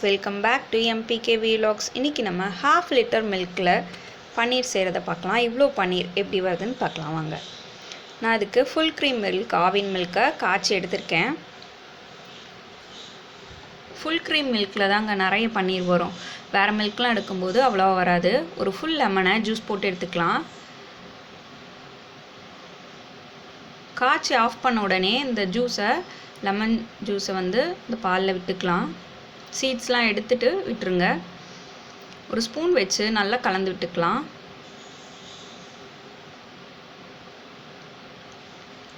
Welcome back to MBK vlogs. இன்றைக்கி நம்ம ½ litre மில்கில் பன்னீர் செய்கிறத பார்க்கலாம். இவ்வளோ பன்னீர் எப்படி வருதுன்னு பார்க்கலாம் வாங்க. நான் அதுக்கு ஃபுல் க்ரீம் மில்க் ஆவின் மில்கை காய்ச்சி எடுத்திருக்கேன். ஃபுல் க்ரீம் மில்கில் தாங்க நிறைய பன்னீர் வரும். வேறு மில்க்லாம் எடுக்கும்போது அவ்வளோவா வராது. ஒரு ஃபுல் லெமனை ஜூஸ் போட்டு எடுத்துக்கலாம். காய்ச்சி ஆஃப் பண்ண உடனே இந்த லெமன் ஜூஸை இந்த பாலில் விட்டுக்கலாம். சீட்ஸ்லாம் எடுத்துட்டு விட்டுருங்க. ஒரு ஸ்பூன் வச்சு நல்லா கலந்து விட்டுக்கலாம்.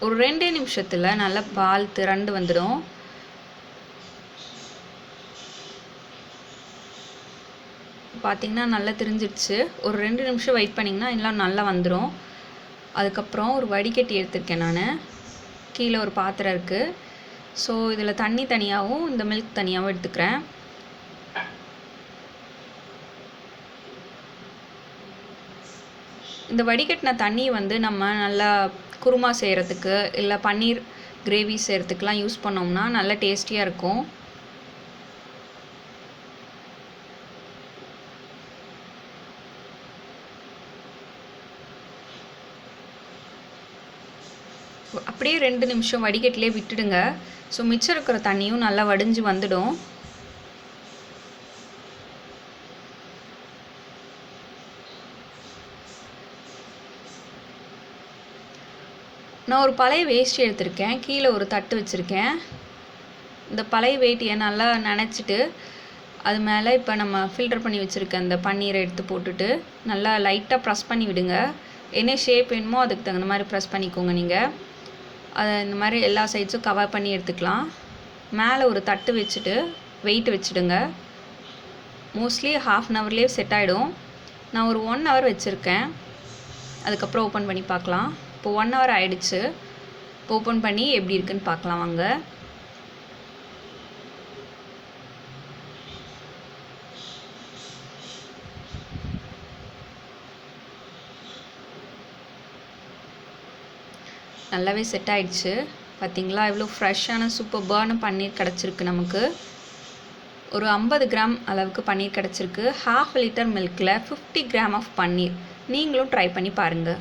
ஒரு 2 நிமிஷத்தில் நல்லா பால் திரண்டு வந்துடும். பார்த்திங்கன்னா நல்லா திரிஞ்சிடுச்சு. ஒரு 2 நிமிஷம் வெயிட் பண்ணிங்கன்னா எல்லாம் நல்லா வந்துடும். அதுக்கப்புறம் ஒரு வடிகட்டி எடுத்திருக்கேன். நான் கீழே ஒரு பாத்திரம் இருக்குது. ஸோ இதில் தண்ணி தனியாகவும் இந்த மில்க் தனியாகவும் எடுத்துக்கிறேன். இந்த வடிகட்டின தண்ணி நம்ம நல்லா குருமா செய்கிறதுக்கு இல்லை பன்னீர் கிரேவி செய்கிறதுக்கெலாம் யூஸ் பண்ணோம்னா நல்லா டேஸ்டியாக இருக்கும். அப்படியே 2 நிமிஷம் வடிகட்டிலே விட்டுடுங்க. ஸோ மிச்சம் இருக்கிற தண்ணியும் நல்லா வடிஞ்சு வந்துடும். நான் ஒரு பழைய வேஷ்டி எடுத்திருக்கேன். கீழே ஒரு தட்டு வச்சுருக்கேன். இந்த பழைய வேட்டியை நல்லா நனைச்சிட்டு அது மேலே இப்போ நம்ம ஃபில்டர் பண்ணி வச்சுருக்க அந்த பன்னீரை எடுத்து போட்டுட்டு நல்லா லைட்டாக ப்ரெஸ் பண்ணி விடுங்க. என்ன ஷேப் வேணுமோ அதுக்கு தகுந்த மாதிரி ப்ரெஸ் பண்ணிக்கோங்க. நீங்கள் அதை இந்த மாதிரி எல்லா சைட்ஸும் கவர் பண்ணி எடுத்துக்கலாம். மேலே ஒரு தட்டு வச்சுட்டு வெயிட் வச்சுடுங்க. மோஸ்ட்லி ½ அன் ஹவர்லேயே செட் ஆகிடும். நான் ஒரு 1 ஹவர் வச்சுருக்கேன். அதுக்கப்புறம் ஓப்பன் பண்ணி பார்க்கலாம். இப்போ 1 ஹவர் ஆகிடுச்சு. இப்போ ஓப்பன் பண்ணி எப்படி இருக்குன்னு பார்க்கலாம் வாங்க. நல்லாவே செட் ஆகிடுச்சு. பார்த்திங்களா எவ்வளோ ஃப்ரெஷ்ஷான சூப்பர்பான பன்னீர் கிடச்சிருக்கு. நமக்கு ஒரு 50 கிராம் அளவுக்கு பன்னீர் கிடச்சிருக்கு. ½ லிட்டர் மில்கில் 50 கிராம் ஆஃப் பன்னீர். நீங்களும் ட்ரை பண்ணி பாருங்கள்.